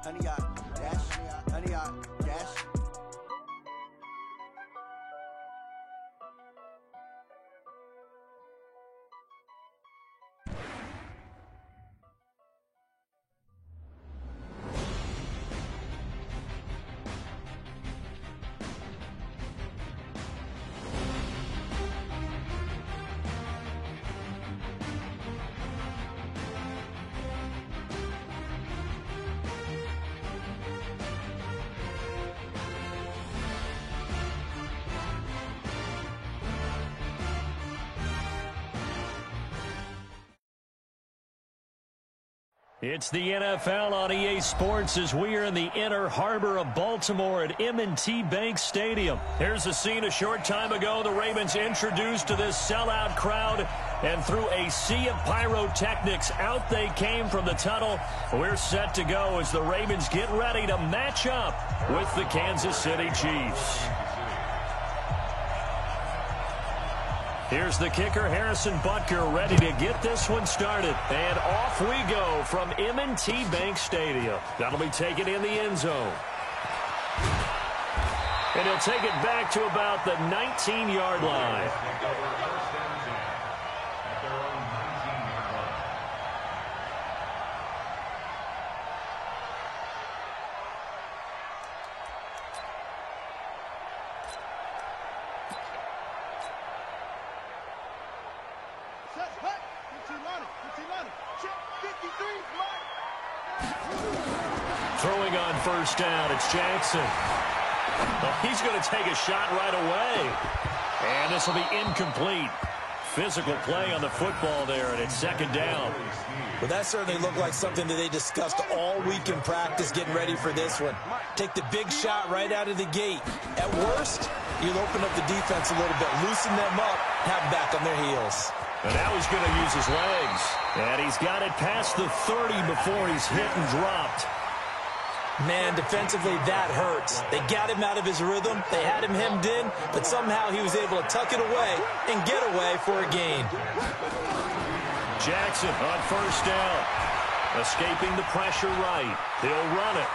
Honey, dash, honey, dash. It's the NFL on EA Sports as we are in the inner harbor of Baltimore at M&T Bank Stadium. Here's a scene a short time ago. The Ravens introduced to this sellout crowd, and through a sea of pyrotechnics, out they came from the tunnel. We're set to go as the Ravens get ready to match up with the Kansas City Chiefs. Here's the kicker, Harrison Butker, ready to get this one started. And off we go from M&T Bank Stadium. That'll be taken in the end zone. And he'll take it back to about the 19-yard line. Throwing on first down, it's Jackson. Well, he's going to take a shot right away. And this will be incomplete. Physical play on the football there, and it's second down. Well, that certainly looked like something that they discussed all week in practice getting ready for this one. Take the big shot right out of the gate. At worst, you'll open up the defense a little bit, loosen them up, have them back on their heels. And now he's going to use his legs. And he's got it past the 30 before he's hit and dropped. Man, defensively, that hurts. They got him out of his rhythm. They had him hemmed in, but somehow he was able to tuck it away and get away for a gain. Jackson on first down. Escaping the pressure right. He'll run it.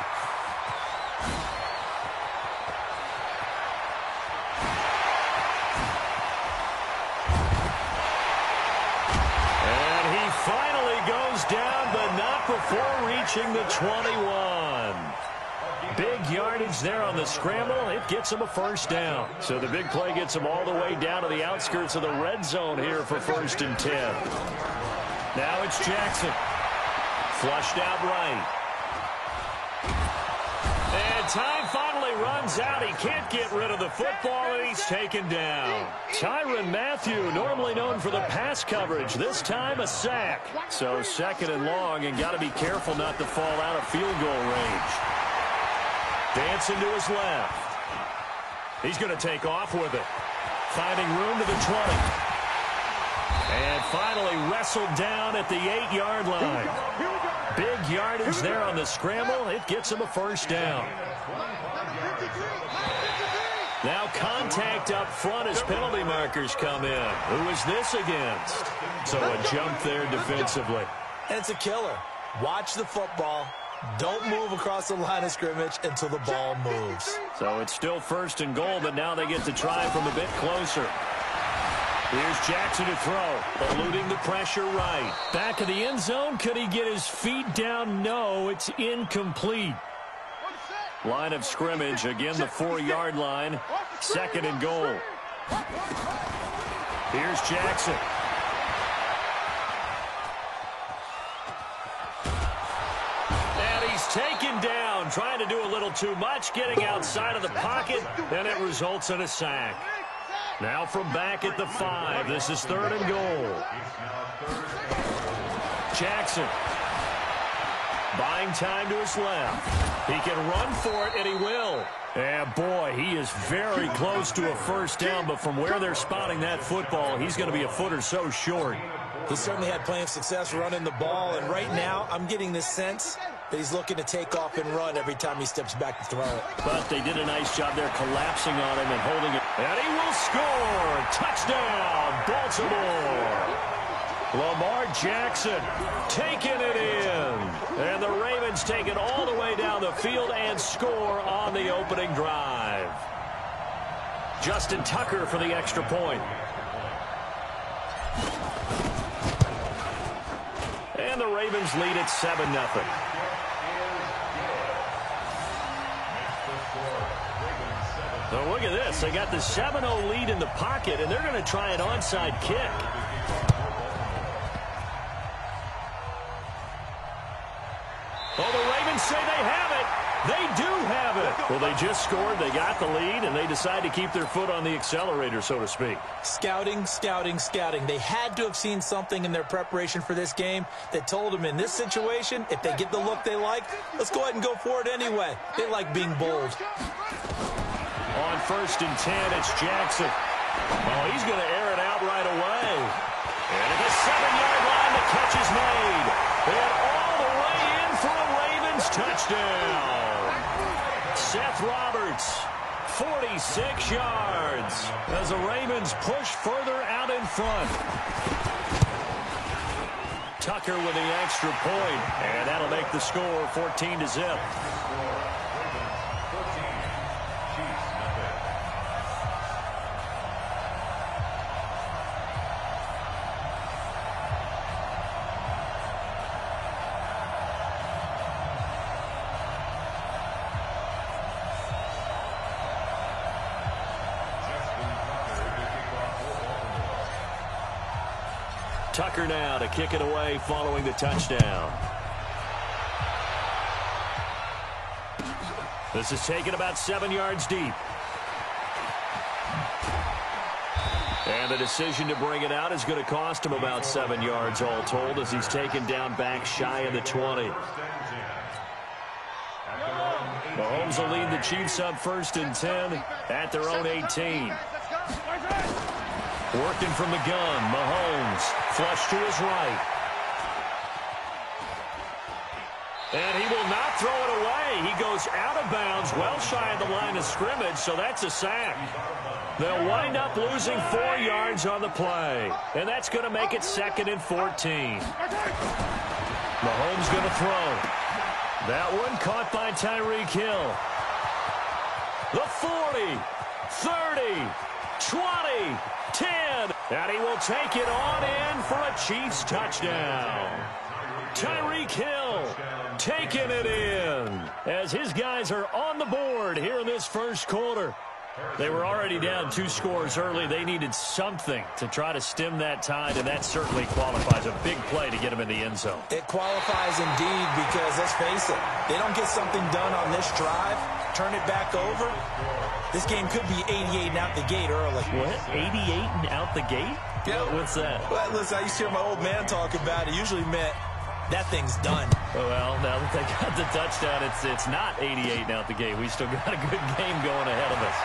And he finally goes down, but not before reaching the 21. Big yardage there on the scramble. It gets him a first down. So the big play gets him all the way down to the outskirts of the red zone here for 1st and 10. Now it's Jackson. Flushed out right. And time finally runs out. He can't get rid of the football, and he's taken down. Tyrann Mathieu, normally known for the pass coverage, this time a sack. So 2nd and long, and got to be careful not to fall out of field goal range. Dancing to his left. He's going to take off with it. Finding room to the 20. And finally wrestled down at the 8-yard line. Big yardage there on the scramble. It gets him a first down. Now contact up front as penalty markers come in. Who is this against? So a jump there defensively. And it's a killer. Watch the football. Don't move across the line of scrimmage until the ball moves. So it's still 1st and goal, but now they get to try from a bit closer. Here's Jackson to throw, eluding the pressure right. Back of the end zone, could he get his feet down? No, it's incomplete. Line of scrimmage, again the 4-yard line, 2nd and goal. Here's Jackson. Taken down, trying to do a little too much, getting outside of the pocket, and it results in a sack. Now from back at the 5, this is 3rd and goal. Jackson buying time to his left. He can run for it, and he will. And boy, he is very close to a first down, but from where they're spotting that football, he's going to be a foot or so short. He certainly had plenty of success running the ball, and right now I'm getting this sense that he's looking to take off and run every time he steps back to throw it. But they did a nice job there collapsing on him and holding it. And he will score! Touchdown, Baltimore! Lamar Jackson taking it in. And the Ravens take it all the way down the field and score on the opening drive. Justin Tucker for the extra point. And the Ravens lead at 7-0. So look at this. They got the 7-0 lead in the pocket, and they're going to try an onside kick. Well, the Ravens say they have it. They do have it. Well, they just scored. They got the lead, and they decide to keep their foot on the accelerator, so to speak. Scouting, scouting, scouting. They had to have seen something in their preparation for this game that told them in this situation, if they get the look they like, let's go ahead and go for it anyway. They like being bold. On 1st and 10, it's Jackson. Oh, he's going to air it out right away. And at the 7-yard line, the catch is made. And all the way in for a Ravens touchdown. Seth Roberts, 46 yards, as the Ravens push further out in front. Tucker with the extra point, and that'll make the score 14-0. Tucker now to kick it away following the touchdown. This is taken about 7 yards deep. And the decision to bring it out is going to cost him about 7 yards all told as he's taken down back shy of the 20. Mahomes will lead the Chiefs up 1st and 10 at their own 18. Working from the gun, Mahomes, flush to his right. And he will not throw it away. He goes out of bounds, well shy of the line of scrimmage, so that's a sack. They'll wind up losing 4 yards on the play, and that's going to make it 2nd and 14. Mahomes going to throw. That one caught by Tyreek Hill. The 40, 30, 20, 10, and he will take it on in for a Chiefs touchdown. Tyreek Hill taking it in as his guys are on the board here in this first quarter. They were already down 2 scores early. They needed something to try to stem that tide, and that certainly qualifies. A big play to get him in the end zone. It qualifies indeed because, let's face it, they don't get something done on this drive, turn it back over, this game could be 88 and out the gate early. What? 88 and out the gate? Yeah. What's that? Well, listen, I used to hear my old man talk about it. Usually meant that thing's done. Well, now that they got the touchdown, it's not 88 and out the gate. We still got a good game going ahead of us.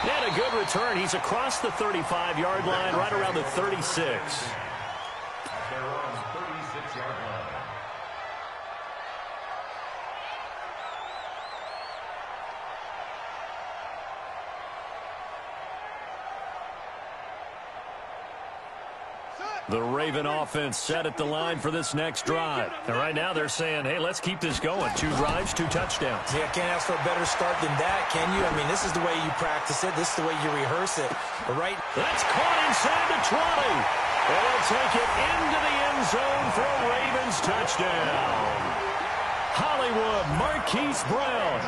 And a good return. He's across the 35-yard line, right around the 36. The Raven offense set at the line for this next drive. And right now they're saying, hey, let's keep this going. 2 drives, 2 touchdowns. Yeah, can't ask for a better start than that, can you? I mean, this is the way you practice it. This is the way you rehearse it. Right? That's caught inside the 20. And they'll take it into the end zone for a Ravens touchdown. Hollywood Marquise Brown,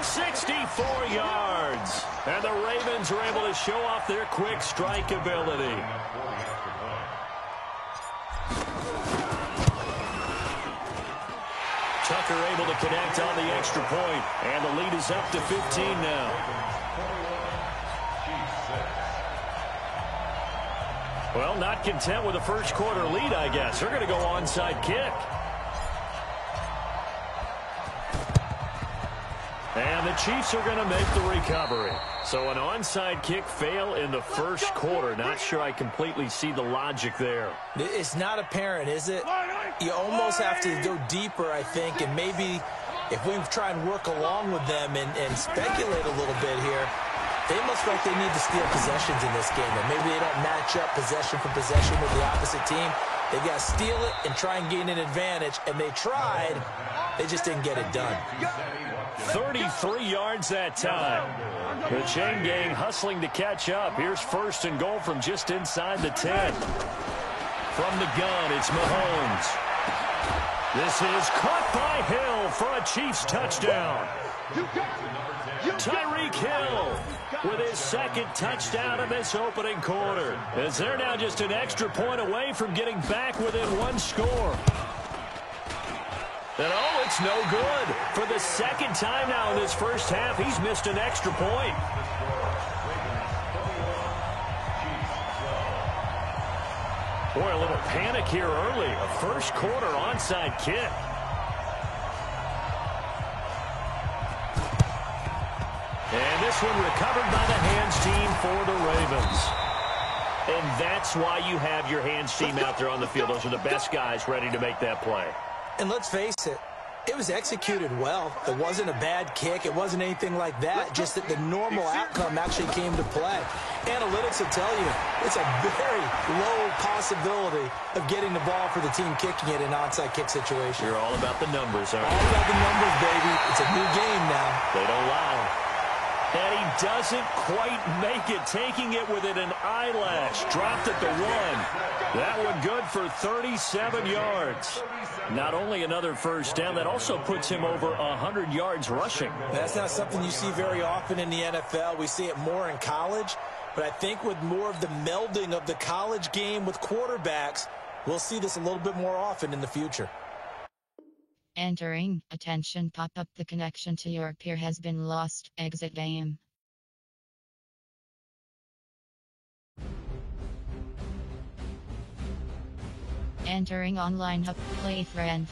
64 yards. And the Ravens are able to show off their quick strike ability. Tucker able to connect on the extra point, and the lead is up to 15 now. Well, not content with a first quarter lead, I guess. They're going to go onside kick. And the Chiefs are going to make the recovery. So an onside kick fail in the first quarter. Not sure I completely see the logic there. It's not apparent, is it? You almost have to go deeper, I think, and maybe if we try and work along with them and speculate a little bit here, They must feel like they need to steal possessions in this game, and maybe they don't match up possession for possession with the opposite team. They've got to steal it and try and gain an advantage, and they tried. They just didn't get it done. 33 yards that time. The chain gang hustling to catch up. Here's first and goal from just inside the 10. From the gun, it's Mahomes. This is caught by Hill for a Chiefs touchdown. Tyreek Hill with his second touchdown in this opening quarter, as they're now just an extra point away from getting back within one score. And oh, it's no good. For the second time now in this first half, he's missed an extra point. Boy, a little panic here early. A first quarter onside kick. And this one recovered by the hands team for the Ravens. And that's why you have your hands team out there on the field. Those are the best guys ready to make that play. And let's face it, it was executed well. It wasn't a bad kick. It wasn't anything like that. Just that the normal outcome actually came to play. Analytics will tell you it's a very low possibility of getting the ball for the team kicking it in an onside kick situation. You're all about the numbers, aren't you? All about the numbers, baby. It's a new game now. They don't lie. And he doesn't quite make it, taking it within an eyelash. Dropped at the 1. That one good for 37 yards. Not only another first down, that also puts him over 100 yards rushing. That's not something you see very often in the NFL. We see it more in college. But I think with more of the melding of the college game with quarterbacks, we'll see this a little bit more often in the future. Entering, attention, pop up, the connection to your peer has been lost, exit game. Entering online hub, play friend.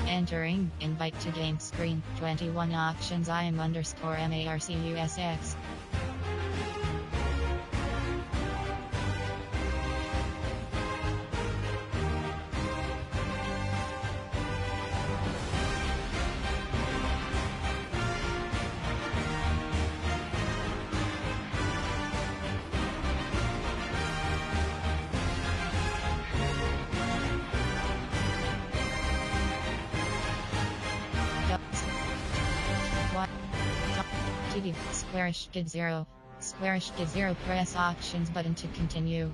Entering, invite to game screen, 21 options IM_MARCUSX. Squarish did 0. Squarish did 0. Press options button to continue.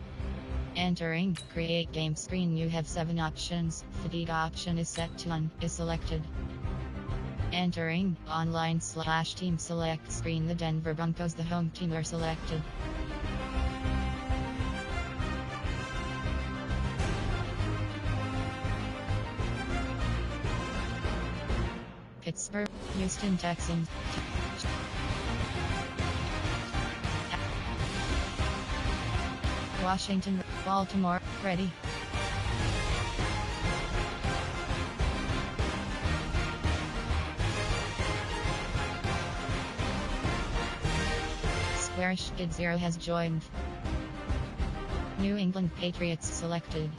Entering, create game screen. You have 7 options. Fatigue option is set to none, is selected. Entering, online/team select screen. The Denver Broncos, the home team, are selected. Pittsburgh, Houston Texans. Washington, Baltimore, ready. Squarish Kid 0 has joined. New England Patriots selected.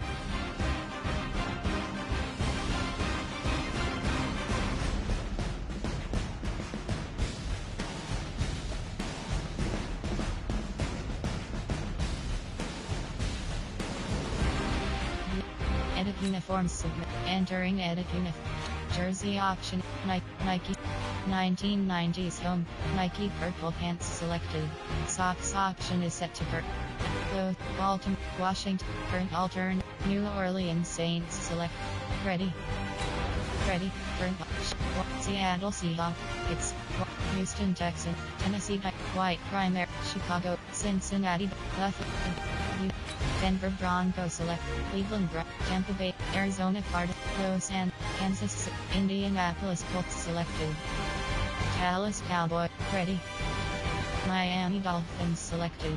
Edit uniforms submit. Entering edit uniform. Jersey option. Nike. 1990s home. Nike purple pants selected. Socks option is set to purple. Baltimore. Washington. Current alternate. New Orleans Saints select. Ready. Ready. Current. Seattle Seahawks. It's Houston Texans. Tennessee White primary. Chicago. Cincinnati. Denver Broncos select. Cleveland Tampa Bay. Arizona Cardinals. Los Angeles. Kansas City. Indianapolis Colts selected. Dallas Cowboys. Ready. Miami Dolphins selected.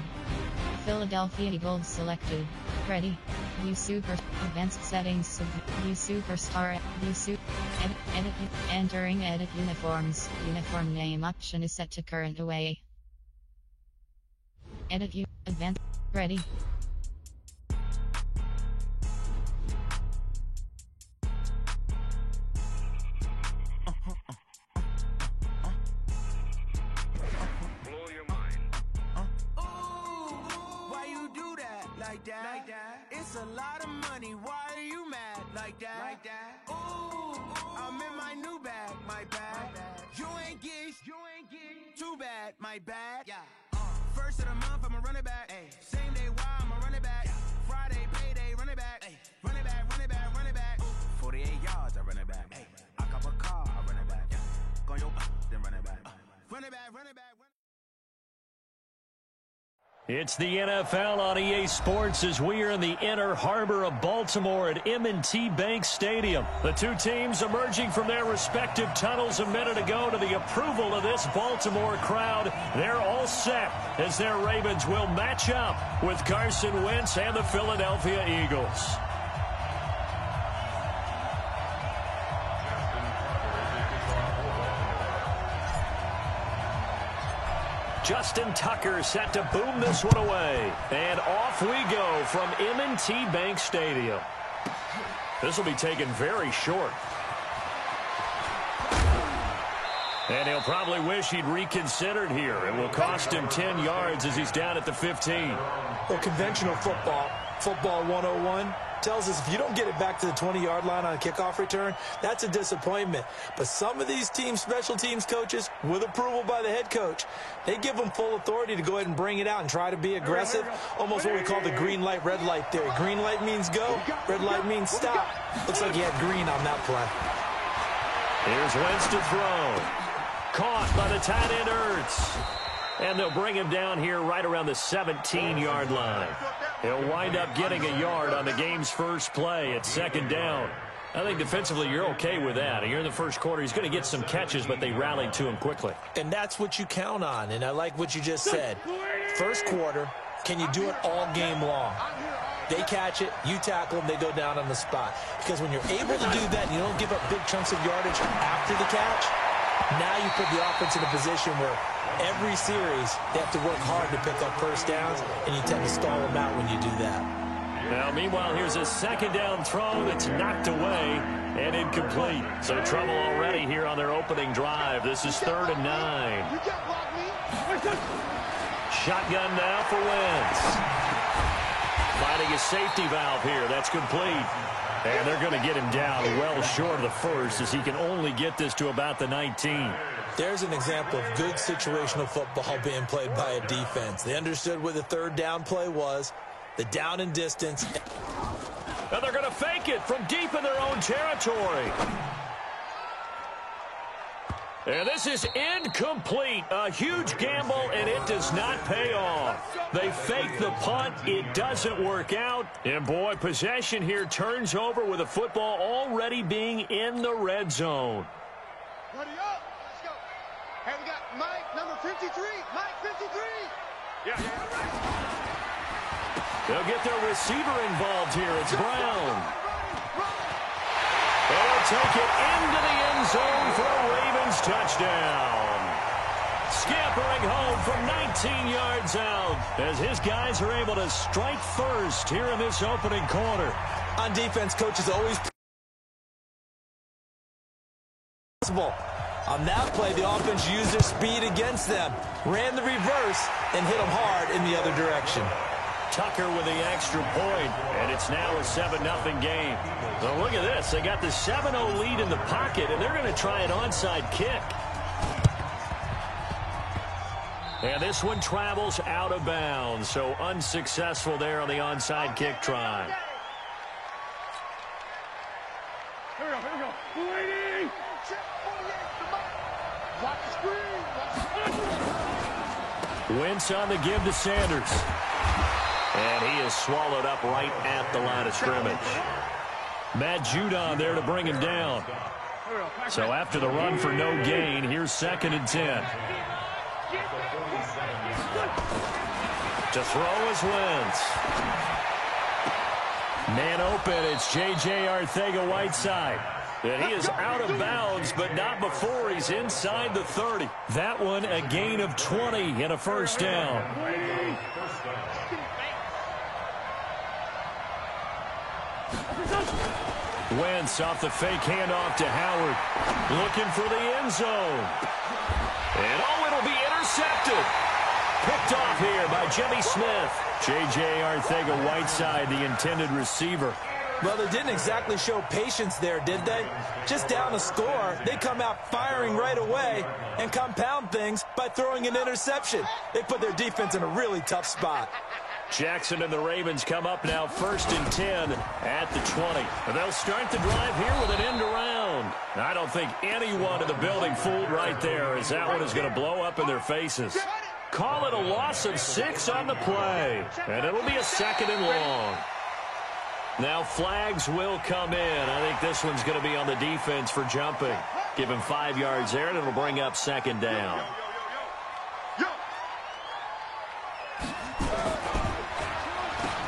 Philadelphia Eagles selected. Ready. View Super. Advanced settings. View Superstar. View Super. Edit. Entering edit uniforms. Uniform name option is set to current away. Edit you. Advanced. Ready. like that. It's a lot of money, why are you mad like that? Ooh, I'm in my new bag, my bad. You ain't get too bad, my bad. First of the month, I'ma run it back. Same day, why I'ma run it back. Friday, payday, run it back. Run it back, run it back, run it back. 48 yards, I run it back. I cop a car, I run it back. Go yo, then run it back. Run it back, run it back. It's the NFL on EA Sports as we are in the inner harbor of Baltimore at M&T Bank Stadium. The two teams emerging from their respective tunnels a minute ago to the approval of this Baltimore crowd. They're all set as their Ravens will match up with Carson Wentz and the Philadelphia Eagles. Justin Tucker set to boom this one away. And off we go from M&T Bank Stadium. This will be taken very short. And he'll probably wish he'd reconsidered here. It will cost him 10 yards as he's down at the 15. Well, conventional football 101, tells us if you don't get it back to the 20-yard line on a kickoff return, that's a disappointment. But some of these teams, special teams coaches, with approval by the head coach, they give them full authority to go ahead and bring it out and try to be aggressive, almost what we call the green light, red light theory. Green light means go, red light means stop. Looks like he had green on that play. Here's Wentz to throw. Caught by the tight end Ertz. And they'll bring him down here right around the 17-yard line. He'll wind up getting a yard on the game's first play at second down. I think defensively you're okay with that. Here in the first quarter, he's going to get some catches, but they rallied to him quickly. And that's what you count on, and I like what you just said. First quarter, can you do it all game long? They catch it, you tackle them, they go down on the spot. Because when you're able to do that and you don't give up big chunks of yardage after the catch, now you put the offense in a position where every series they have to work hard to pick up first downs, and you tend to stall them out when you do that. Now, meanwhile, here's a second down throw that's knocked away and incomplete. So trouble already here on their opening drive. This is 3rd and 9. Shotgun now for Wentz. Finding a safety valve here. That's complete. And they're going to get him down well short of the first as he can only get this to about the 19. There's an example of good situational football being played by a defense. They understood where the third down play was, the down and distance. And they're going to fake it from deep in their own territory. And this is incomplete. A huge gamble, and it does not pay off. They fake the punt. It doesn't work out. And, boy, possession here turns over with the football already being in the red zone. Ready up. Let's go. Hey, we got Mike, number 53. Mike, 53. Yeah. They'll get their receiver involved here. It's Brown. They'll take it into the end zone for a Ravens touchdown. Scampering home from 19 yards out as his guys are able to strike first here in this opening quarter. On defense, coaches always possible. On that play, the offense used their speed against them, ran the reverse, and hit them hard in the other direction. Tucker with the extra point, and it's now a 7-0 game. So look at this. They got the 7-0 lead in the pocket, and they're going to try an onside kick. And this one travels out of bounds, so unsuccessful there on the onside kick try. Here we go. Waiting. Watch the screen. Wentz on the give to Sanders. And he is swallowed up right at the line of scrimmage. Matt Judon there to bring him down. So after the run for no gain, here's 2nd and 10. To throw is Wentz. Man open, it's J.J. Arcega-Whiteside. And he is out of bounds, but not before he's inside the 30. That one a gain of 20 and a first down. Wentz off the fake handoff to Howard. Looking for the end zone. And it'll be intercepted. Picked off here by Jimmy Smith. J.J. Arcega-Whiteside, the intended receiver. Well, they didn't exactly show patience there, did they? Just down a score, they come out firing right away and compound things by throwing an interception. They put their defense in a really tough spot. Jackson and the Ravens come up now 1st and 10 at the 20. They'll start the drive here with an end around. I don't think anyone in the building fooled right there, as that one is going to blow up in their faces. Call it a loss of 6 on the play, and it'll be a 2nd and long. Now flags will come in. I think this one's going to be on the defense for jumping. Give him 5 yards there, and it'll bring up 2nd down.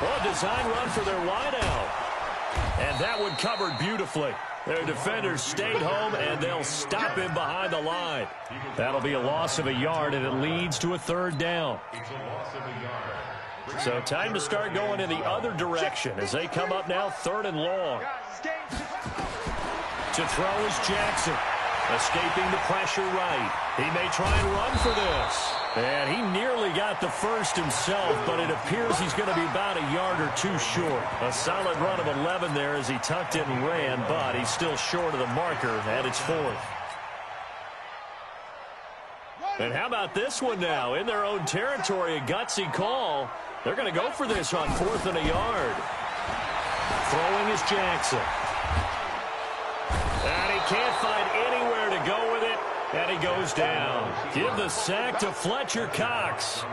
Oh, design run for their wideout. And that one covered beautifully. Their defenders stayed home, and they'll stop him behind the line. That'll be a loss of a yard, and it leads to a 3rd down. So time to start going in the other direction as they come up now 3rd and long. To throw is Jackson. Escaping the pressure right. He may try and run for this. And he nearly got the first himself, but it appears he's going to be about a yard or 2 short. A solid run of 11 there as he tucked it and ran, but he's still short of the marker at its 4th. And how about this one now? In their own territory, a gutsy call. They're going to go for this on 4th and a yard. Throwing is Jackson. And he can't find anywhere to go with it, and he goes down. Give the sack to Fletcher Cox.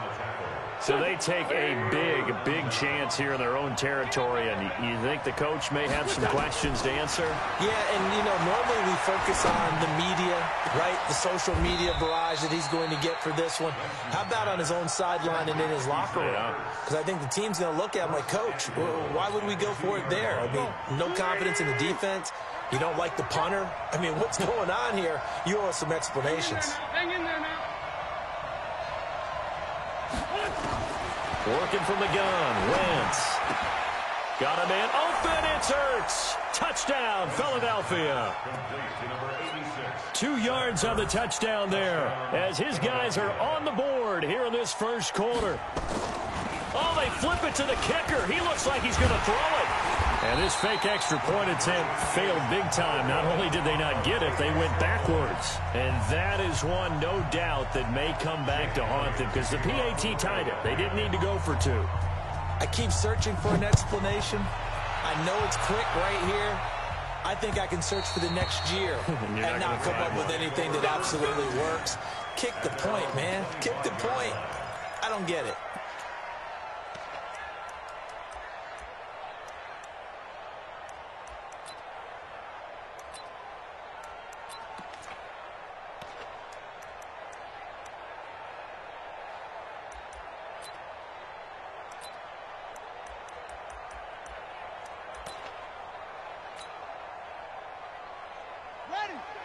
So they take a big chance here in their own territory, and you think the coach may have some questions to answer? Yeah, and, you know, normally we focus on the media, right, the social media barrage that he's going to get for this one. How about on his own sideline and in his locker room? Because I think the team's going to look at him like, Coach, why would we go for it there? I mean, no confidence in the defense. You don't like the punter? I mean, what's going on here? You owe us some explanations. Hang in there now. Working from the gun, Wentz. Got a man open, it's Ertz. Touchdown, Philadelphia. 2 yards on the touchdown there as his guys are on the board here in this 1st quarter. Oh, they flip it to the kicker. He looks like he's going to throw it. And this fake extra point attempt failed big time. Not only did they not get it, they went backwards. And that is one, no doubt, that may come back to haunt them because the PAT tied it. They didn't need to go for 2. I keep searching for an explanation. I know it's quick right here. I think I can search for the next year and not come up with anything that absolutely works. Kick the point, man. Kick the point. I don't get it.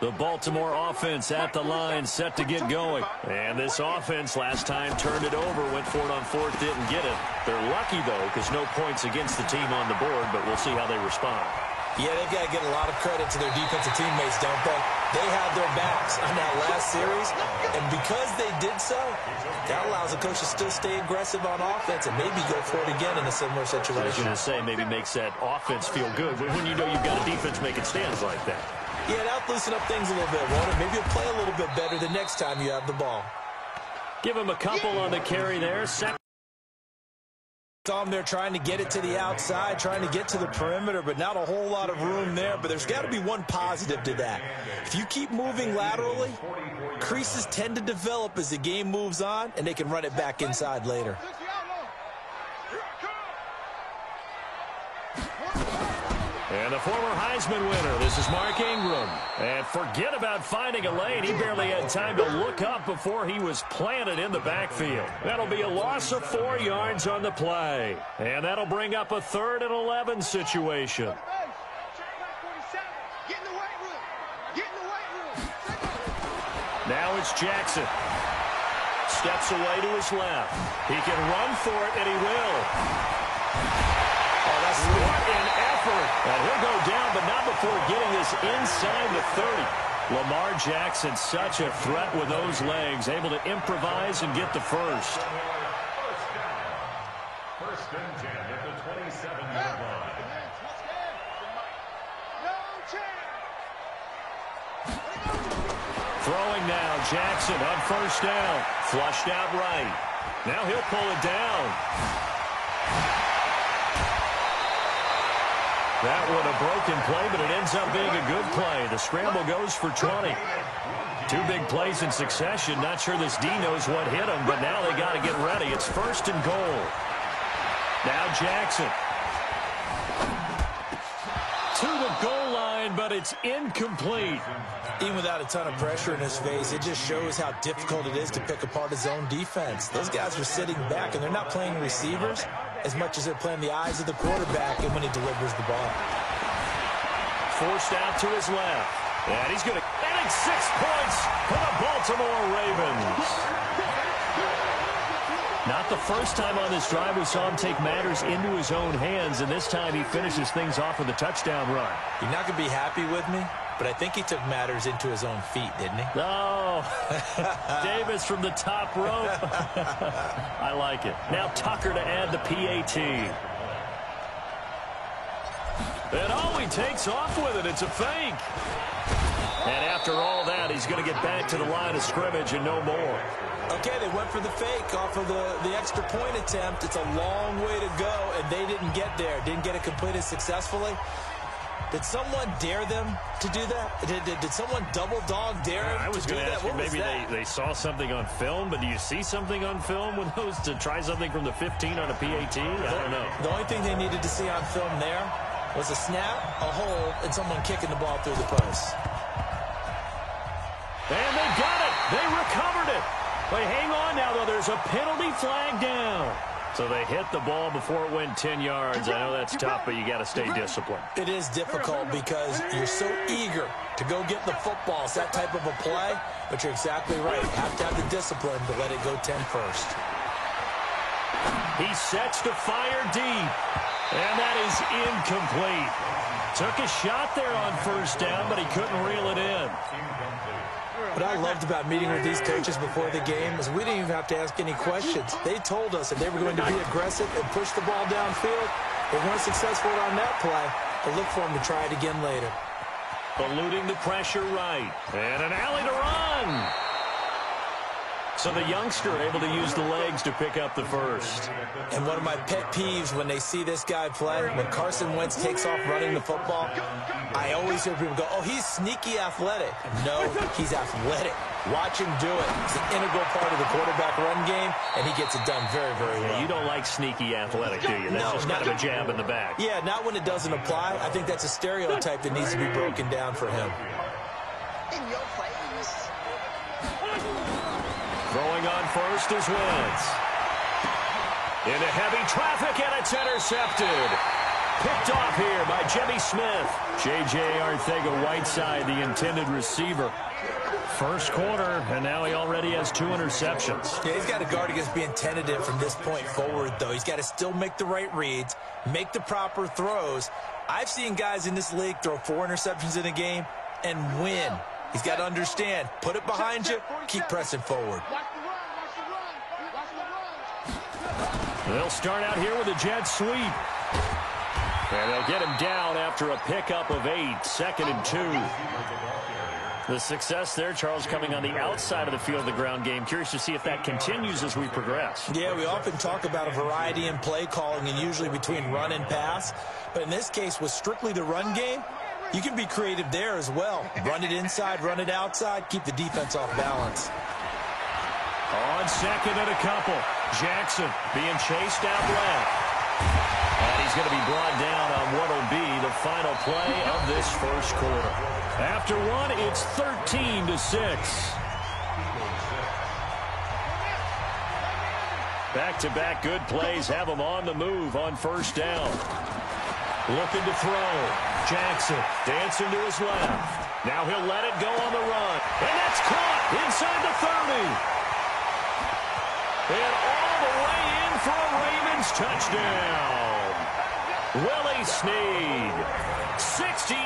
The Baltimore offense at the line, set to get going. And this offense last time turned it over, went for it on 4th, didn't get it. They're lucky, though, because no points against the team on the board, but we'll see how they respond. Yeah, they've got to get a lot of credit to their defensive teammates, don't they? They had their backs on that last series, and because they did so, that allows the coach to still stay aggressive on offense and maybe go for it again in a similar situation. I was going to say, maybe makes that offense feel good when you know you've got a defense making stands like that. Yeah, that'll loosen up things a little bit, won't it? Maybe you'll play a little bit better the next time you have the ball. Give him a couple on the carry there. Saw him there trying to get it to the outside, trying to get to the perimeter, but not a whole lot of room there. But there's got to be one positive to that. If you keep moving laterally, creases tend to develop as the game moves on, and they can run it back inside later. And the former Heisman winner, this is Mark Ingram. And forget about finding a lane. He barely had time to look up before he was planted in the backfield. That'll be a loss of 4 yards on the play. And that'll bring up a 3rd and 11 situation. Now it's Jackson. Steps away to his left. He can run for it, and he will. Oh, that's what an effort. And he'll go down, but not before getting this inside the 30. Lamar Jackson, such a threat with those legs, able to improvise and get the first. Throwing now, Jackson on first down. Flushed out right. Now he'll pull it down. That one a broken play, but it ends up being a good play. The scramble goes for 20. Two big plays in succession. Not sure this D knows what hit him, but now they got to get ready. It's first and goal. Now Jackson. To the goal line, but it's incomplete. Even without a ton of pressure in his face, it just shows how difficult it is to pick apart his own defense. Those guys are sitting back, and they're not playing receivers as much as they're playing the eyes of the quarterback and when he delivers the ball. Forced out to his left. And he's going to get 6 points for the Baltimore Ravens. Not the first time on this drive we saw him take matters into his own hands, and this time he finishes things off with a touchdown run. You're not going to be happy with me, but I think he took matters into his own feet, didn't he? Oh, Davis from the top rope. I like it. Now Tucker to add the PAT. And oh, he takes off with it. It's a fake. And after all that, he's going to get back to the line of scrimmage and no more. Okay, they went for the fake off of the extra point attempt. It's a long way to go, and they didn't get there. Didn't get it completed successfully. Did someone dare them to do that? Did someone double dog dare him I was going to ask you, maybe they saw something on film, but do you see something on film with those to try something from the 15 on a PAT? I don't know. The only thing they needed to see on film there was a snap, a hold, and someone kicking the ball through the post. And they got it. They recovered it. But hang on now, though. There's a penalty flag down. So they hit the ball before it went 10 yards. I know that's tough, but you got to stay disciplined. It is difficult because you're so eager to go get the football. It's that type of a play, but you're exactly right. You have to have the discipline to let it go 10 first. He sets to fire deep, and that is incomplete. Took a shot there on first down, but he couldn't reel it in. What I loved about meeting with these coaches before the game is we didn't even have to ask any questions. They told us that they were going to be aggressive and push the ball downfield. They weren't successful on that play, but look for them to try it again later. Eluding the pressure right. And an alley to run. So the youngster able to use the legs to pick up the first. And one of my pet peeves when they see this guy play, when Carson Wentz takes off running the football, I always hear people go, oh, he's sneaky athletic. No, he's athletic. Watch him do it. It's an integral part of the quarterback run game, and he gets it done very, very well. Yeah, you don't like sneaky athletic, do you? That's just kind of a jab in the back. Yeah, not when it doesn't apply. I think that's a stereotype that needs to be broken down for him. Throwing on first is Wentz. Into heavy traffic, and it's intercepted. Picked off here by Jimmy Smith. J.J. Arcega-Whiteside, the intended receiver. First quarter, and now he already has 2 interceptions. Yeah, he's got to guard against being tentative from this point forward, though. He's got to still make the right reads, make the proper throws. I've seen guys in this league throw 4 interceptions in a game and win. He's got to understand, put it behind you, keep pressing forward. They'll start out here with a jet sweep. And they'll get him down after a pickup of 8, 2nd and 2. The success there, Charles, coming on the outside of the field of the ground game. Curious to see if that continues as we progress. Yeah, we often talk about a variety in play calling and usually between run and pass. But in this case, with strictly the run game, you can be creative there as well. Run it inside, run it outside, keep the defense off balance. On second and a couple. Jackson being chased out left. And he's going to be brought down on what will be the final play of this first quarter. After 1, it's 13-6. Back-to-back good plays have him on the move on first down. Looking to throw. Jackson dancing to his left. Now he'll let it go on the run. And that's caught inside the 30. And all the way in for a Ravens touchdown. Willie Snead, 68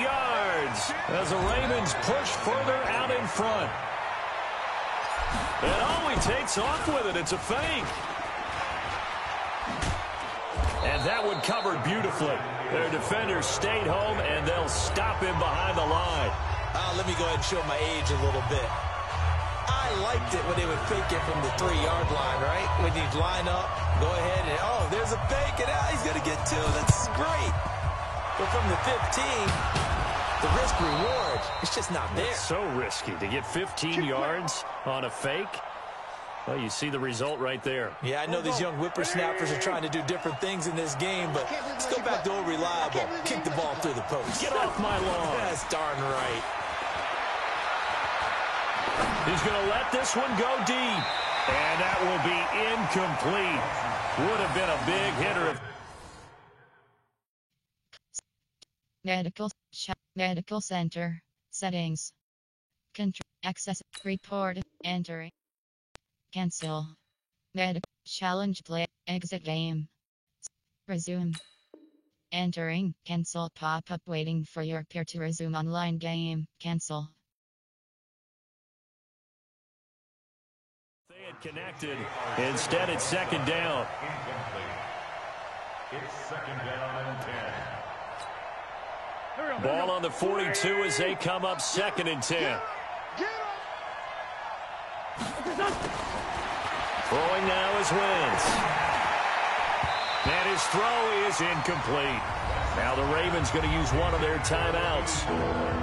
yards as the Ravens push further out in front. And oh, he takes off with it. It's a fake. And that one covered beautifully. Their defenders stayed home, and they'll stop him behind the line. let me go ahead and show my age a little bit. I liked it when they would fake it from the 3-yard line, right? When you'd line up, go ahead and, oh, there's a fake, and he's going to get 2. That's great. But from the 15, the risk-reward, it's just not there. It's so risky to get 15 yards on a fake. Well, you see the result right there. Yeah, I know these young whippersnappers are trying to do different things in this game, but let's go back to old reliable. Kick the ball through the post. Get off my lawn. That's darn right. He's going to let this one go deep. And that will be incomplete. Would have been a big hitter. Medical center. Settings. Access. Report. Entering. Cancel. Medical. Challenge play. Exit game. Resume. Entering. Cancel pop-up waiting for your peer to resume online game. Cancel. They had connected. Instead, it's second down. It's second down and 10. Ball on the 42 as they come up 2nd and 10. Throwing now is Wentz. And his throw is incomplete. Now the Ravens going to use one of their timeouts.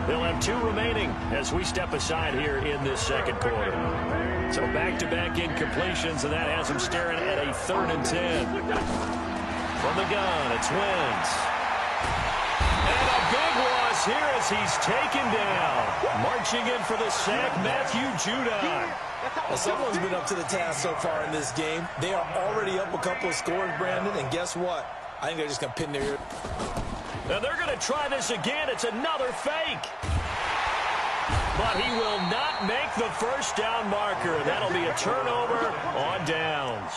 They'll have 2 remaining as we step aside here in this second quarter. So back-to-back incompletions, and that has them staring at a 3rd and 10. From the gun, it's Wentz. And a big loss here as he's taken down. Marching in for the sack, Matthew Judon. Well, someone's been up to the task so far in this game. They are already up a couple of scores, Brandon, and guess what? I think they're just going to pin their ear. Now they're going to try this again. It's another fake. But he will not make the first down marker. That'll be a turnover on downs.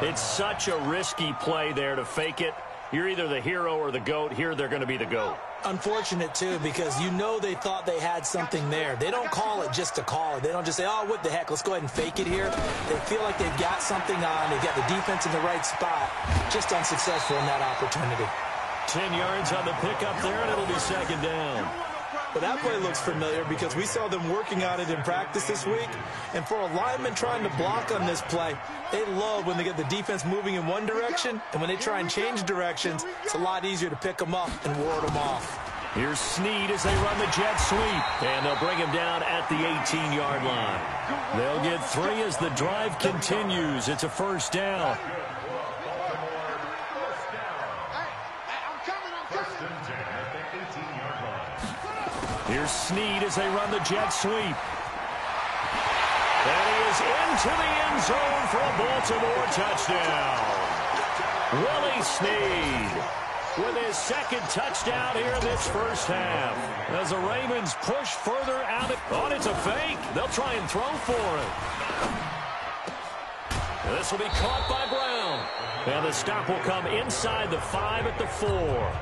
It's such a risky play there to fake it. You're either the hero or the GOAT. Here they're going to be the GOAT. Unfortunate, too, because you know they thought they had something there. They don't call it just to call it. They don't just say, oh, what the heck, let's go ahead and fake it here. They feel like they've got something on. They've got the defense in the right spot. Just unsuccessful in that opportunity. 10 yards on the pickup there, and it'll be second down. Well, that play looks familiar because we saw them working on it in practice this week. And for a lineman trying to block on this play, they love when they get the defense moving in one direction. And when they try and change directions, it's a lot easier to pick them up and ward them off. Here's Snead as they run the jet sweep. And they'll bring him down at the 18-yard line. They'll get 3 as the drive continues. It's a first down. Here's Snead as they run the jet sweep. And he is into the end zone for a Baltimore touchdown. Willie Snead with his 2nd touchdown here in this first half. As the Ravens push further out. Oh, it's a fake. They'll try and throw for it. This will be caught by Brown. And the stop will come inside the 5 at the 4.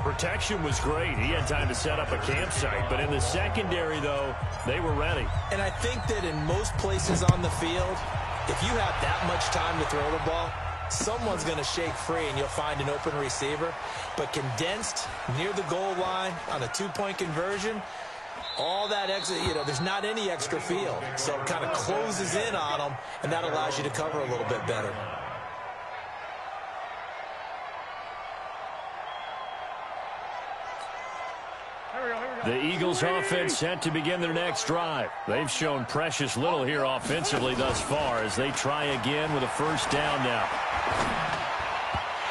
Protection was great. He had time to set up a campsite. But in the secondary, though, they were ready. And I think that in most places on the field, if you have that much time to throw the ball, someone's going to shake free and you'll find an open receiver. But condensed near the goal line on a 2-point conversion, all that extra, there's not any extra field. So it kind of closes in on them, and that allows you to cover a little bit better. The Eagles offense set to begin their next drive. They've shown precious little here offensively thus far as they try again with a first down now.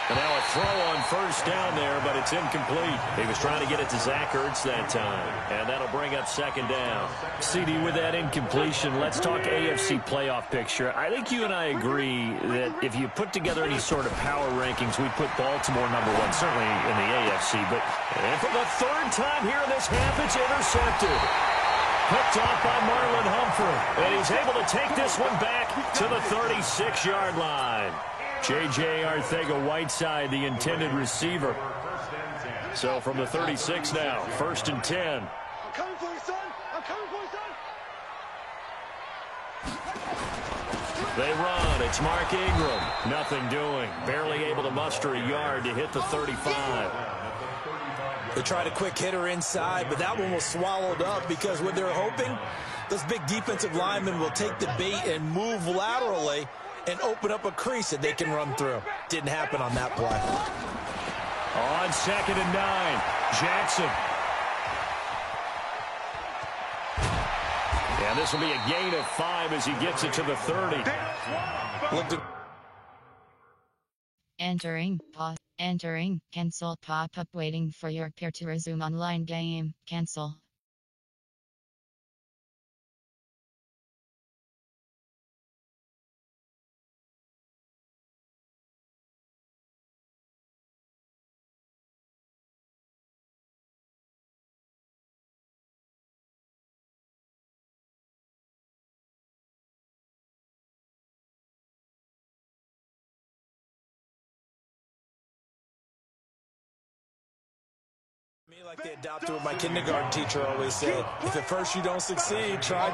And now a throw on first down there, but it's incomplete. He was trying to get it to Zach Ertz that time, and that'll bring up second down. CD, with that incompletion, let's talk AFC playoff picture. I think you and I agree that if you put together any sort of power rankings, we'd put Baltimore number 1, certainly in the AFC. But and for the 3rd time here in this half, it's intercepted. Picked off by Marlon Humphrey, and he's able to take this one back to the 36-yard line. J.J. Arcega-Whiteside, the intended receiver. So from the 36 now, 1st and 10. I'm coming for you, son. I'm coming for you, son. They run. It's Mark Ingram. Nothing doing. Barely able to muster a yard to hit the 35. They tried a quick hitter inside, but that one was swallowed up because what they're hoping, those big defensive linemen will take the bait and move laterally and open up a crease that they can run through. Didn't happen on that play. On 2nd and 9, Jackson. And this will be a gain of 5 as he gets it to the 30. Entering, cancel pop-up waiting for your peer to resume online game, cancel. Me, like they adopted what my kindergarten teacher always said, if at first you don't succeed, try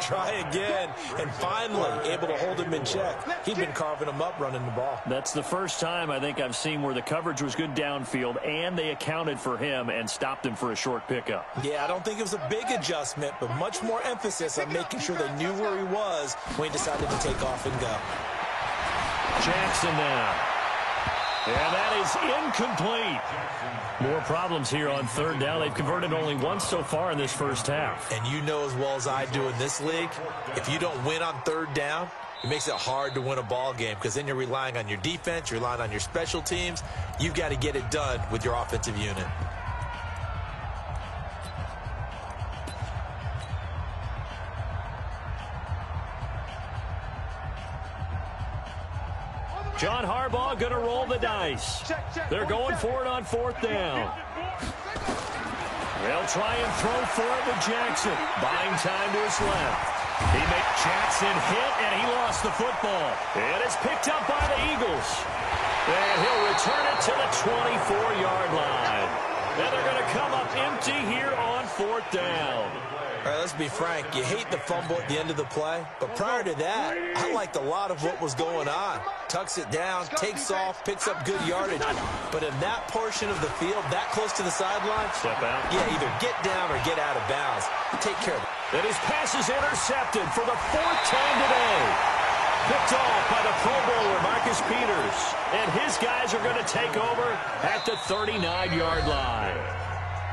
again. And finally, able to hold him in check. He'd been carving him up running the ball. That's the first time I think I've seen where the coverage was good downfield and they accounted for him and stopped him for a short pickup. Yeah, I don't think it was a big adjustment, but much more emphasis on making sure they knew where he was when he decided to take off and go. Jackson now. And that is incomplete. More problems here on 3rd down. They've converted only once so far in this first half. And you know as well as I do in this league, if you don't win on 3rd down, it makes it hard to win a ball game because then you're relying on your defense, you're relying on your special teams. You've got to get it done with your offensive unit. John Harbaugh going to roll the dice. They're going for it on 4th down. They'll try and throw for it with Jackson. Buying time to his left. He makes Jackson hit, and he lost the football. It is picked up by the Eagles. And he'll return it to the 24-yard line. And they're going to come up empty here on 4th down. All right, let's be frank. You hate the fumble at the end of the play, but prior to that, I liked a lot of what was going on. Tucks it down, takes off, picks up good yardage. But in that portion of the field, that close to the sideline, step out. Yeah, either get down or get out of bounds. Take care of it. And his pass is intercepted for the 4th time today. Picked off by the Pro Bowler, Marcus Peters. And his guys are going to take over at the 39-yard line.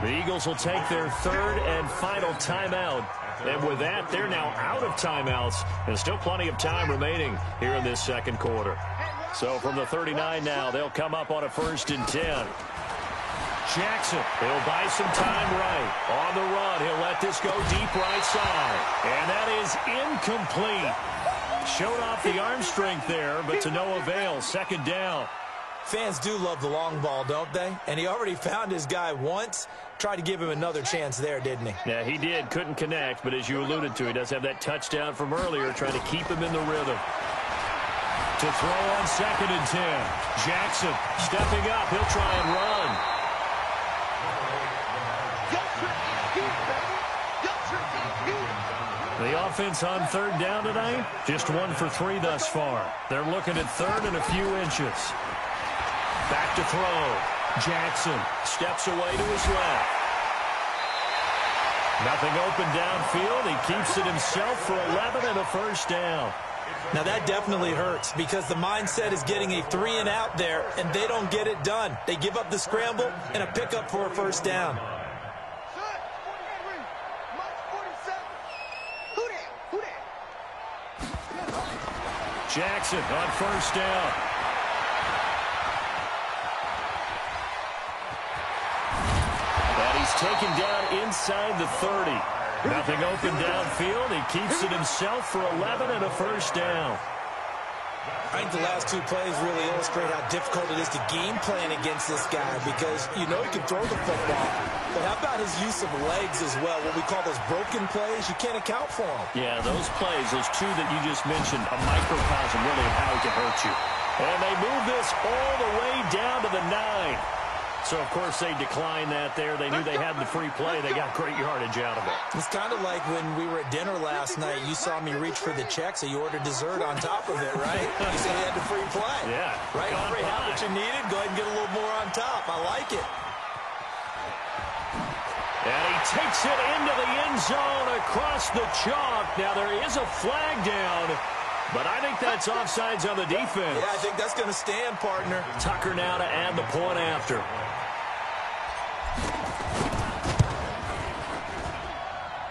The Eagles will take their 3rd and final timeout. And with that, they're now out of timeouts. And still plenty of time remaining here in this 2nd quarter. So from the 39 now, they'll come up on a 1st and 10. Jackson, he'll buy some time right. On the run, he'll let this go deep right side. And that is incomplete. Showed off the arm strength there, but to no avail. 2nd down. Fans do love the long ball, don't they? And he already found his guy once. Tried to give him another chance there, didn't he? Yeah, he did. Couldn't connect, but as you alluded to, he does have that touchdown from earlier, trying to keep him in the rhythm. To throw on 2nd and 10. Jackson stepping up. He'll try and run. The offense on 3rd down tonight, just 1 for 3 thus far. They're looking at 3rd and a few inches. Back to throw. Jackson steps away to his left. Nothing open downfield. He keeps it himself for 11 and a 1st down. Now that definitely hurts because the mindset is getting a 3 and out there, and they don't get it done. They give up the scramble and a pickup for a 1st down. Jackson on 1st down. And he's taken down inside the 30. Nothing open downfield. He keeps it himself for 11 and a 1st down. I think the last 2 plays really illustrate how difficult it is to game plan against this guy because you know he can throw the football. But how about his use of legs as well? What we call those broken plays, you can't account for them. Yeah, those plays, those 2 that you just mentioned, a microcosm really of how he can hurt you. And they move this all the way down to the 9. So, of course, they declined that there. They knew they had the free play. They got great yardage out of it. It's kind of like when we were at dinner last night. You saw me reach for the check, so you ordered dessert on top of it, right? You said you had the free play. Yeah. Right? You already had what you needed. Go ahead and get a little more on top. I like it. takes it into the end zone across the chalk. Now there is a flag down, but I think that's offsides on the defense. Yeah, I think that's going to stand, partner. Tucker now to add the point after.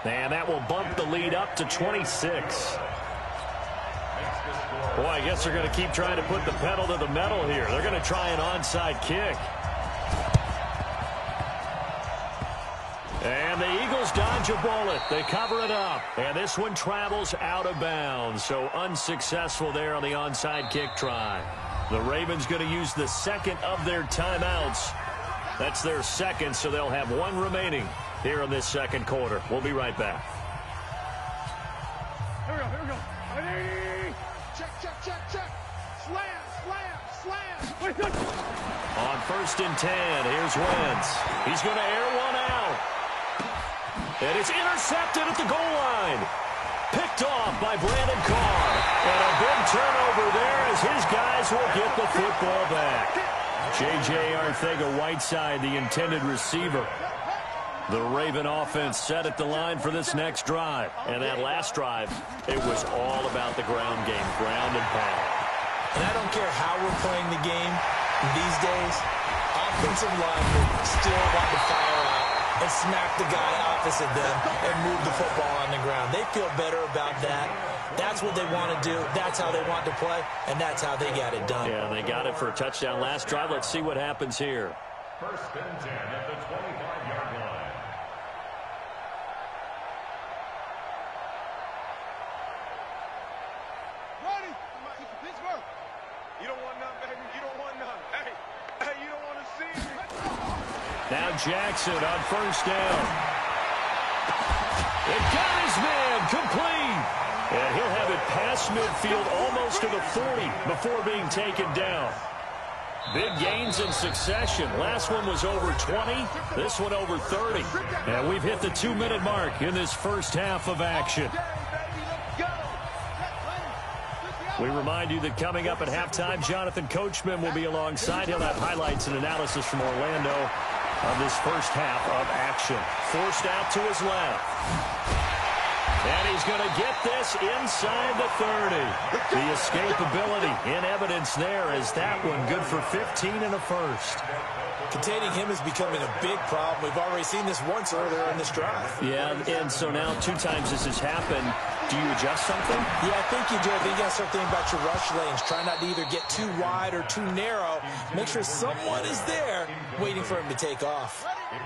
And that will bump the lead up to 26. Boy, I guess they're going to keep trying to put the pedal to the metal here. They're going to try an onside kick. And the Eagles dodge a bullet. They cover it up. And this one travels out of bounds. So unsuccessful there on the onside kick try. The Ravens going to use the second of their timeouts. That's their second, so they'll have one remaining here in this second quarter. We'll be right back. Here we go. Ready? Check. Slam. On 1st and 10, here's Wentz. He's going to air one out. And it's intercepted at the goal line. Picked off by Brandon Carr. And a big turnover there as his guys will get the football back. J.J. Arcega-Whiteside, the intended receiver. The Raven offense set at the line for this next drive. And that last drive, it was all about the ground game, ground and pound. And I don't care how we're playing the game these days, offensive linemen still want to fire out and smack the guy opposite them and move the football on the ground. They feel better about that. That's what they want to do. That's how they want to play, and that's how they got it done. Yeah, they got it for a touchdown last drive. Let's see what happens here. 1st and 10 at the 25-yard line. Ready? Pittsburgh. You don't want none, baby. You don't want none. Hey, you don't want to see me. Now Jackson on 1st down. It got his man complete. And he'll have it past midfield almost to the 40 before being taken down. Big gains in succession. Last one was over 20. This one over 30. And we've hit the 2-minute mark in this first half of action. We remind you that coming up at halftime, Jonathan Coachman will be alongside. He'll have highlights and analysis from Orlando of this first half of action. Forced out to his left. And he's going to get this inside the 30. The escapability in evidence there as that one good for 15 and a first. Containing him is becoming a big problem. We've already seen this once earlier in this drive. Yeah, and so now 2 times this has happened. Do you adjust something? Yeah, I think you do. I think you got to start thinking about your rush lanes. Try not to either get too wide or too narrow. Make sure someone is there waiting for him to take off.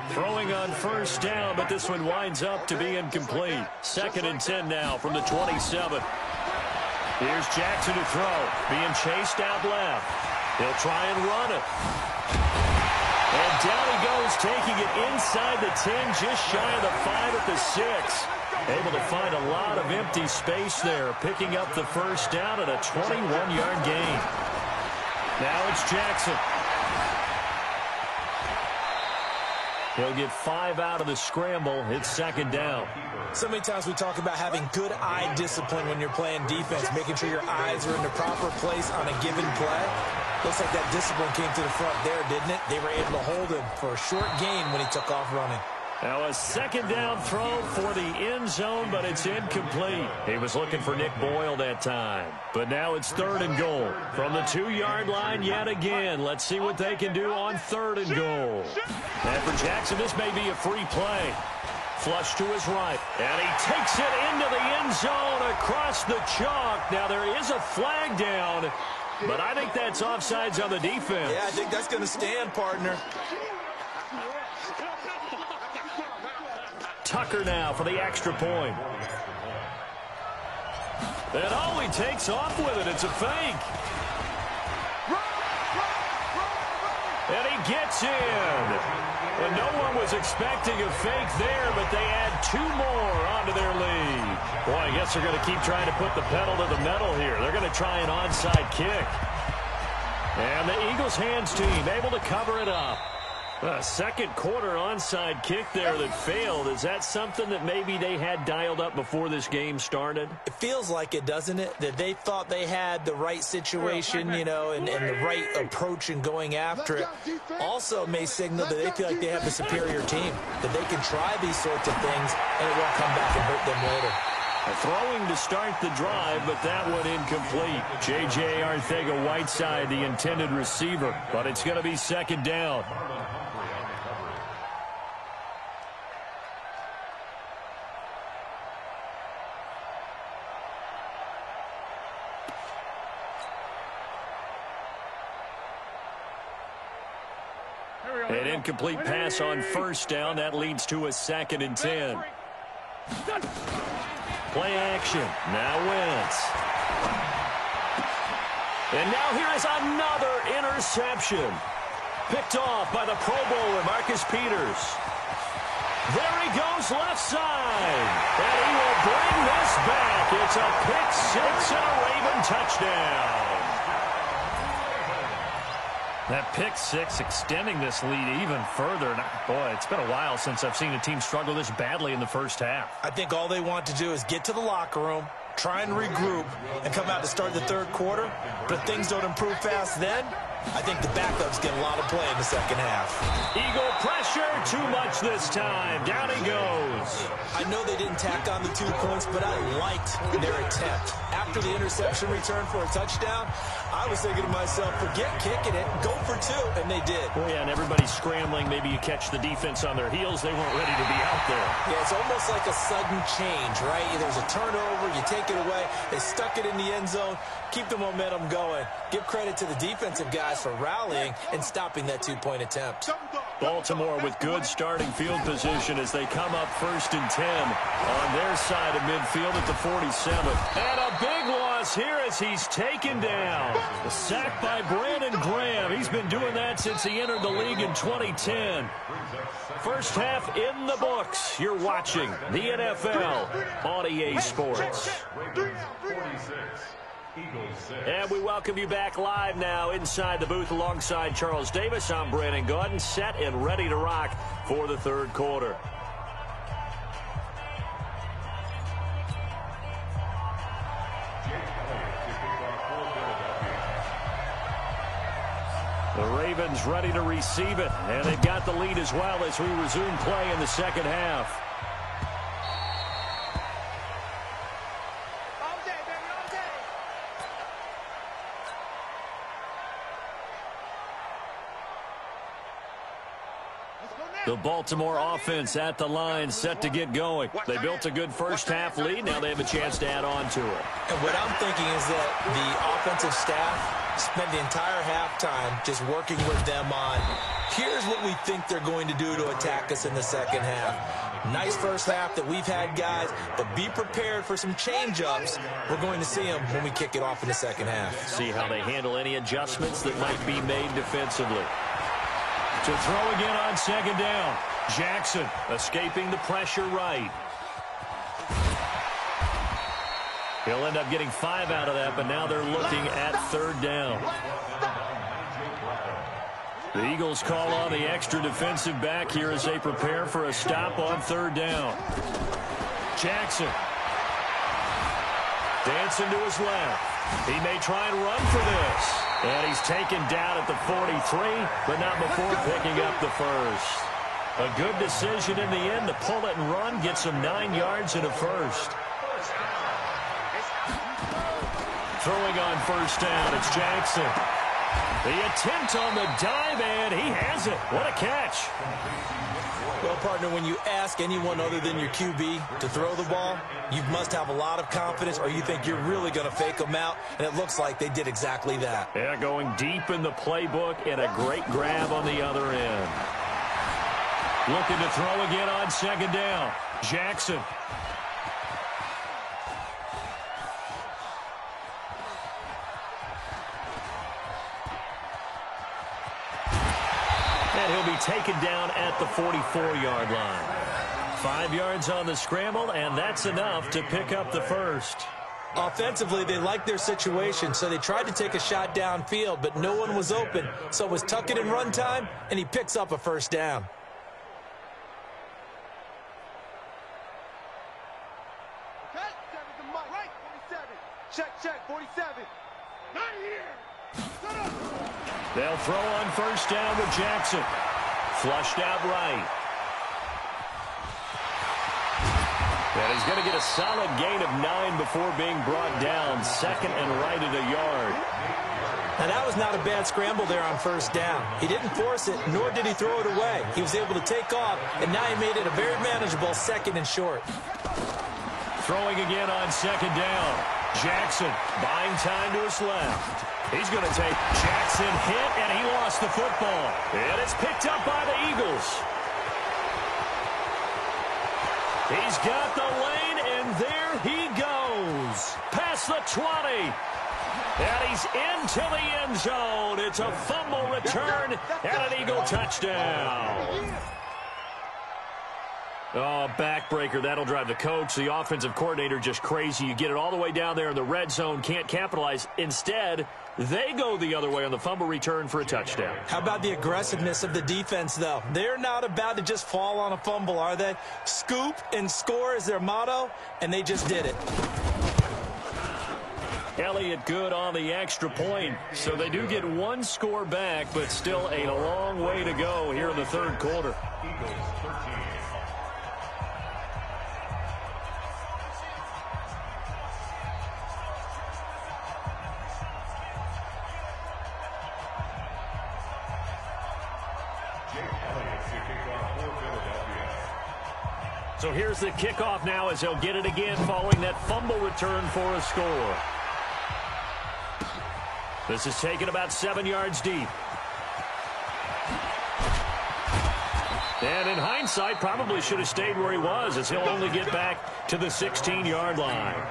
Throwing on 1st down, but this one winds up to be incomplete. 2nd and 10 now from the 27. Here's Jackson to throw. Being chased out left. He'll try and run it. And down he goes, taking it inside the 10, just shy of the 5 at the 6. Able to find a lot of empty space there, picking up the 1st down at a 21-yard gain. Now it's Jackson. He'll get 5 out of the scramble. It's 2nd down. So many times we talk about having good eye discipline when you're playing defense, making sure your eyes are in the proper place on a given play. Looks like that discipline came to the front there, didn't it? They were able to hold him for a short gain when he took off running. Now a 2nd down throw for the end zone, but it's incomplete. He was looking for Nick Boyle that time. But now it's 3rd and goal. From the 2-yard line yet again. Let's see what they can do on 3rd and goal. And for Jackson, this may be a free play. Flush to his right. And he takes it into the end zone across the chalk. Now there is a flag down, but I think that's offsides on the defense. Yeah, I think that's going to stand, partner. Tucker now for the extra point. And oh, he takes off with it. It's a fake. And he gets in. And no one was expecting a fake there, but they add 2 more onto their lead. Boy, I guess they're going to keep trying to put the pedal to the metal here. They're going to try an onside kick. And the Eagles hands team able to cover it up. A second quarter onside kick there that failed. Is that something that maybe they had dialed up before this game started? It feels like it, doesn't it? That they thought they had the right situation, you know, and the right approach in going after it. Also may signal that they feel like they have the superior team, that they can try these sorts of things and it won't come back and hurt them later. Throwing to start the drive, but that one incomplete. J.J. Arcega-Whiteside, the intended receiver, but it's going to be second down. An incomplete pass on first down. That leads to a 2nd and 10. Play action. Now Wentz. And now here is another interception. Picked off by the Pro Bowler, Marcus Peters. There he goes left side. And he will bring this back. It's a pick six and a Raven touchdown. That pick six extending this lead even further. And boy, it's been a while since I've seen a team struggle this badly in the first half. I think all they want to do is get to the locker room, try and regroup, and come out to start the third quarter. But if things don't improve fast then, I think the backups get a lot of play in the second half. Eagle pressure, too much this time. Down he goes. I know they didn't tack on the 2 points, but I liked their attempt. After the interception return for a touchdown, I was thinking to myself, forget kicking it, go for 2, and they did. Oh, yeah, and everybody's scrambling. Maybe you catch the defense on their heels. They weren't ready to be out there. Yeah, it's almost like a sudden change, right? There's a turnover, you take it away, they stuck it in the end zone, keep the momentum going. Give credit to the defensive guys for rallying and stopping that 2-point attempt. Baltimore with good starting field position as they come up 1st and 10 on their side of midfield at the 47. And a big loss here as he's taken down. A sack by Brandon Graham. He's been doing that since he entered the league in 2010. First half in the books. You're watching the NFL on EA Sports. And we welcome you back live now inside the booth alongside Charles Davis. I'm Brandon Gaudin, set and ready to rock for the third quarter. The Ravens ready to receive it, and they've got the lead as well as we resume play in the second half. The Baltimore offense at the line, set to get going. They built a good first half lead. Now they have a chance to add on to it. And what I'm thinking is that the offensive staff spent the entire halftime just working with them on, here's what we think they're going to do to attack us in the second half. Nice first half that we've had, guys, but be prepared for some change-ups. We're going to see them when we kick it off in the second half. See how they handle any adjustments that might be made defensively. To throw again on second down. Jackson escaping the pressure right. He'll end up getting 5 out of that, but now they're looking at third down. The Eagles call on the extra defensive back here as they prepare for a stop on third down. Jackson. Dancing to his left. He may try and run for this. And he's taken down at the 43, but not before picking up the first. A good decision in the end to pull it and run, get some 9 yards and a first. Throwing on first down, it's Jackson. The attempt on the dive, and he has it. What a catch. Well, partner, when you ask anyone other than your QB to throw the ball, you must have a lot of confidence, or you think you're really going to fake them out, and it looks like they did exactly that. Yeah, going deep in the playbook and a great grab on the other end. Looking to throw again on second down. Jackson. And he'll be taken down at the 44-yard line. 5 yards on the scramble, and that's enough to pick up the first. Offensively, they liked their situation, so they tried to take a shot downfield, but no one was open. So it was tuck it and run time, and he picks up a first down. Okay, 7 to Mike. Right, 47. Check, 47. Not here. Shut up. They'll throw on first down with Jackson. Flushed out right. And he's going to get a solid gain of 9 before being brought down. Second and right at a yard. Now, that was not a bad scramble there on first down. He didn't force it, nor did he throw it away. He was able to take off, and now he made it a very manageable second and short. Throwing again on second down. Jackson buying time to his left. He's going to take Jackson hit, and he lost the football. And it's picked up by the Eagles. He's got the lane, and there he goes. Past the 20. And he's into the end zone. It's a fumble return and an Eagle touchdown. Oh, backbreaker. That'll drive the coach, the offensive coordinator, just crazy. You get it all the way down there in the red zone, can't capitalize. Instead, they go the other way on the fumble return for a touchdown. How about the aggressiveness of the defense, though? They're not about to just fall on a fumble, are they? Scoop and score is their motto, and they just did it. Elliott good on the extra point, so they do get one score back, but still a long way to go here in the third quarter. Eagles 13. So here's the kickoff now as he'll get it again following that fumble return for a score. This is taken about 7 yards deep. And in hindsight, probably should have stayed where he was, as he'll only get back to the 16-yard line.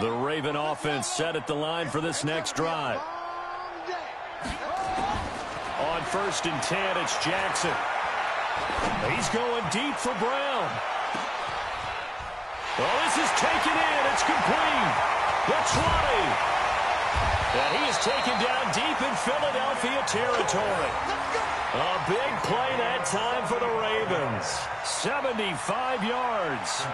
The Raven offense set at the line for this next drive. On first and 10, it's Jackson. He's going deep for Brown. Well, this is taken in. It's complete. The 20. And he is taken down deep in Philadelphia territory. A big play that time for the Ravens. 75 yards.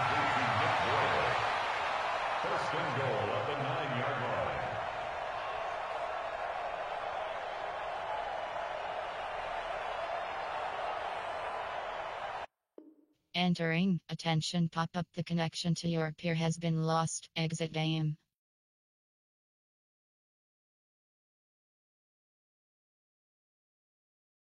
First and goal at the 9-yard line. Entering. Attention, pop up. The connection to your peer has been lost. Exit game.